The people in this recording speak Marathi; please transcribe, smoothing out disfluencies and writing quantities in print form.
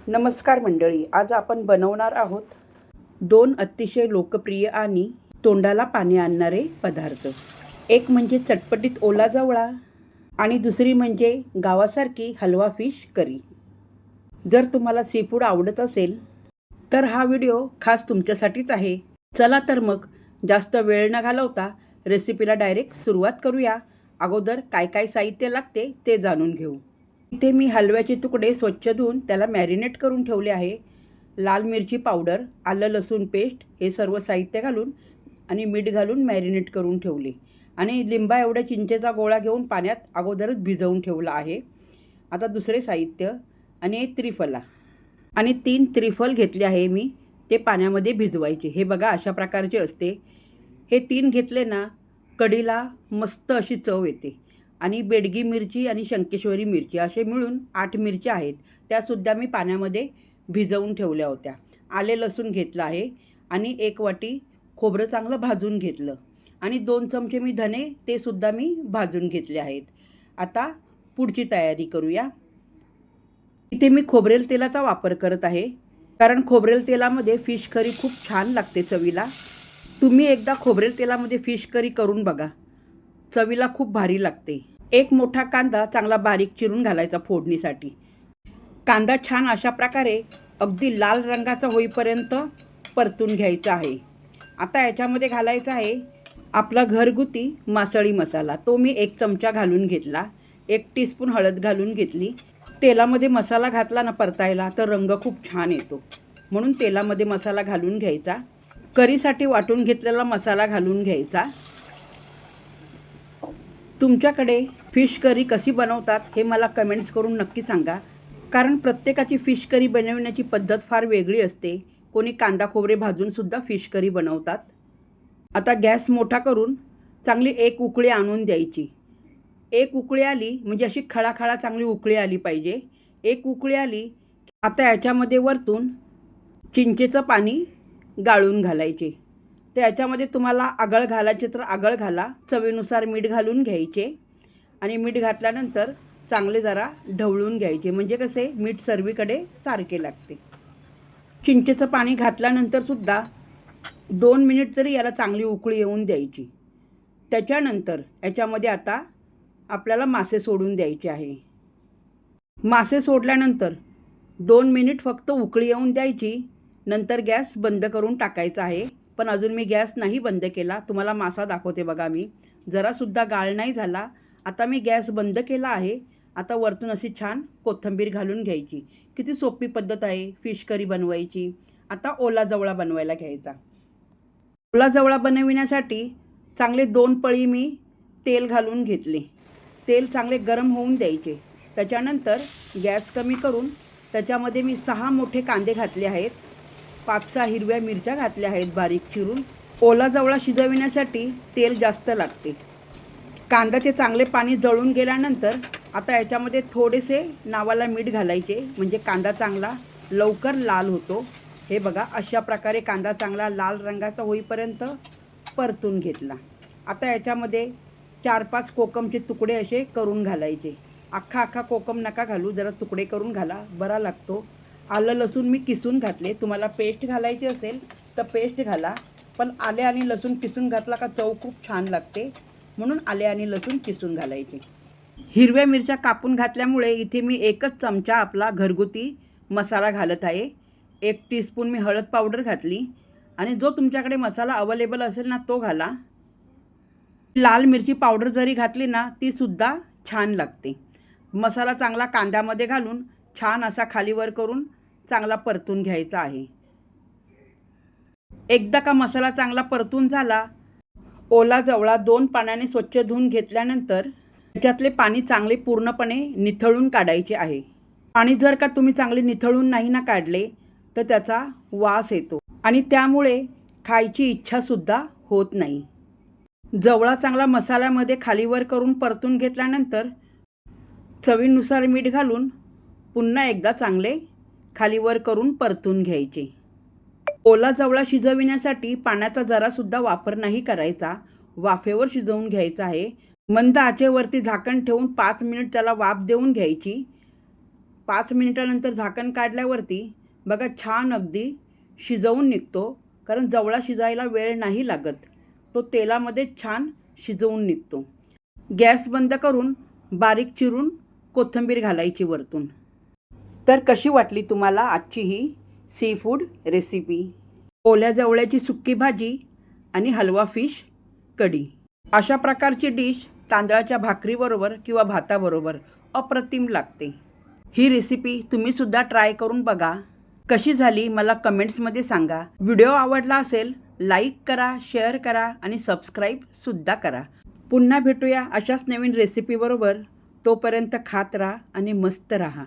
नमस्कार मंडळी, आज आपण बनवणार आहोत दोन अतिशय लोकप्रिय आणि तोंडाला पाणी आणणारे पदार्थ. एक म्हणजे चटपटीत ओला जवळा आणि दुसरी म्हणजे गावासारखी हलवा फिश करी. जर तुम्हाला सीफूड आवडत असेल तर हा व्हिडिओ खास तुमच्यासाठीच आहे. चला तर मग जास्त वेळ न घालवता रेसिपीला डायरेक्ट सुरुवात करूया. अगोदर काय काय साहित्य लागते ते जाणून घेऊ. इथे मी हलव्याचे तुकडे स्वच्छ धुवून त्याला मॅरिनेट करून ठेवले आहे. लाल मिरची पावडर, आलं लसूण पेस्ट हे सर्व साहित्य घालून आणि मीठ घालून मॅरिनेट करून ठेवले आणि लिंबा एवढ्या चिंचेचा गोळा घेऊन पाण्यात अगोदरच भिजवून ठेवला आहे. आता दुसरे साहित्य आणि त्रिफला आणि 3 त्रिफल घेतले आहे मी. ते पाण्यामध्ये भिजवायचे. हे बघा अशा प्रकारचे असते. हे 3 घेतले ना कढीला मस्त अशी चव येते. आणि बेडगी मिरची आणि शंकेश्वरी मिरची असे मिळून 8 मिरच्या आहेत. त्यासुद्धा मी पाण्यामध्ये भिजवून ठेवल्या होत्या. आले लसूण घेतलं आहे आणि 1 वाटी खोबरं चांगलं भाजून घेतलं आणि 2 चमचे मी धने ते सुद्धा मी भाजून घेतले आहेत. आता पुढची तयारी करूया. इथे मी खोबरेल तेलाचा वापर करत आहे, कारण खोबरेल तेलामध्ये फिश करी खूप छान लागते चवीला. तुम्ही एकदा खोबरेल तेलामध्ये फिश करी करून बघा, चवीला खूप भारी लागते. 1 मोठा कांदा चांगला बारीक चिरून घालायचा फोडणीसाठी. कांदा छान अशा प्रकारे अगदी लाल रंगाचा होईपर्यंत परतून घ्यायचा आहे. आता याच्यामध्ये घालायचा आहे आपला घरगुती मासळी मसाला. तो मी 1 चमचा घालून घेतला. 1 टीस्पून हळद घालून घेतली. तेलामध्ये मसाला घातला ना परतायला तर रंग खूप छान येतो, म्हणून तेलामध्ये मसाला घालून घ्यायचा. करीसाठी वाटून घेतलेला मसाला घालून घ्यायचा. तुमच्याकडे फिश करी कशी बनवतात हे मला कमेंट्स करून नक्की सांगा, कारण प्रत्येकाची फिश करी बनवण्याची पद्धत फार वेगळी असते. कोणी कांदा खोबरे भाजूनसुद्धा फिश करी बनवतात. आता गॅस मोठा करून चांगली 1 उकळी आणून द्यायची. 1 उकळी आली म्हणजे अशी खळाखळा चांगली उकळी आली पाहिजे. 1 उकळी आली. आता याच्यामध्ये वरतून चिंचेचं पाणी गाळून घालायचे. तर याच्यामध्ये तुम्हाला आगळ घालायचे तर आगळ घाला. चवीनुसार मीठ घालून घ्यायचे आणि मीठ घातल्यानंतर चांगले जरा ढवळून घ्यायचे, म्हणजे कसे मीठ सर्वीकडे सारखे लागते. चिंचेचं पाणी घातल्यानंतरसुद्धा 2 मिनिट तरी याला चांगली उकळी येऊन द्यायची. त्याच्यानंतर याच्यामध्ये आता आपल्याला मासे सोडून द्यायचे आहे. मासे सोडल्यानंतर 2 मिनिट फक्त उकळी येऊन द्यायची. नंतर गॅस बंद करून टाकायचा आहे. पण अजून मी गॅस नाही बंद केला. तुम्हाला मासा दाखवते बघा मी. जरासुद्धा गाळ नाही झाला. आता मी गॅस बंद केला आहे. आता वरतून अशी छान कोथिंबीर घालून घ्यायची. किती सोपी पद्धत आहे फिश करी बनवायची. आता ओला जवळा बनवायला घ्यायचा. ओला जवळा बनविण्यासाठी चांगले 2 पळी मी तेल घालून घेतले. तेल चांगले गरम होऊन द्यायचे. त्याच्यानंतर गॅस कमी करून त्याच्यामध्ये मी 6 मोठे कांदे घातले आहेत. 5-6 हिरव्या मिरच्या घातल्या आहेत बारीक चिरून. ओला जवळा शिजविण्यासाठी तेल जास्त लागते. कांद्याचे चांगले पाणी जळून गेल्यानंतर आता याच्यामध्ये थोडेसे नावाला मीठ घालायचे, म्हणजे कांदा चांगला लवकर लाल होतो. हे बघा अशा प्रकारे कांदा चांगला लाल रंगाचा होईपर्यंत परतून घेतला. आता याच्यामध्ये 4-5 कोकमचे तुकडे असे करून घालायचे. अख्खा कोकम नका घालू, जरा तुकडे करून घाला, बरा लागतो. आलं लसूण मी किसून घातले. तुम्हाला पेस्ट घालायची असेल तर पेस्ट घाला, पण आले आणि लसूण किसून घातला का चव खूप छान लागते, म्हणून आले आणि लसूण किसून घालायचे. हिरव्या मिरच्या कापून घातल्यामुळे इथे मी 1च चमचा आपला घरगुती मसाला घालत आहे. 1 टीस्पून मी हळद पावडर घातली आणि जो तुमच्याकडे मसाला अवेलेबल असेल ना तो घाला. लाल मिरची पावडर जरी घातली ना तीसुद्धा छान लागते. मसाला चांगला कांद्यामध्ये घालून छान असा खालीवर करून चांगला परतून घ्यायचा आहे. एकदा का मसाला चांगला परतून झाला, ओला जवळा 2 पाण्याने स्वच्छ धुवून घेतल्यानंतर त्याच्यातले पाणी चांगले पूर्णपणे निथळून काढायचे आहे. पाणी जर का तुम्ही चांगले निथळून नाही ना काढले तर त्याचा वास येतो आणि त्यामुळे खायची इच्छासुद्धा होत नाही. जवळा चांगला मसाल्यामध्ये खालीवर करून परतून घेतल्यानंतर चवीनुसार मीठ घालून पुन्हा एकदा चांगले खालीवर करून परतून घ्यायचे. ओला जवळा शिजविण्यासाठी पाण्याचा जरासुद्धा वापर नाही करायचा. वाफेवर शिजवून घ्यायचा आहे. मंद आचेवरती झाकण ठेवून 5 मिनिट त्याला वाफ देऊन घ्यायची. 5 मिनिटानंतर झाकण काढल्यावरती बघा छान अगदी शिजवून निघतो, कारण जवळा शिजायला वेळ नाही लागत. तो तेलामध्ये छान शिजवून निघतो. गॅस बंद करून बारीक चिरून कोथिंबीर घालायची वरतून. तर कशी वाटली तुम्हाला आजची ही सी फूड रेसिपी? ओल्या जवळ्याची सुक्की भाजी आणि हलवा फिश कढी. अशा प्रकारची डिश तांदळाच्या भाकरीबरोबर किंवा भाताबरोबर अप्रतिम लागते. ही रेसिपी तुम्हीसुद्धा ट्राय करून बघा. कशी झाली मला कमेंट्समध्ये सांगा. व्हिडिओ आवडला असेल लाईक करा, शेअर करा आणि सबस्क्राईबसुद्धा करा. पुन्हा भेटूया अशाच नवीन रेसिपीबरोबर. तोपर्यंत खात राहा आणि मस्त राहा.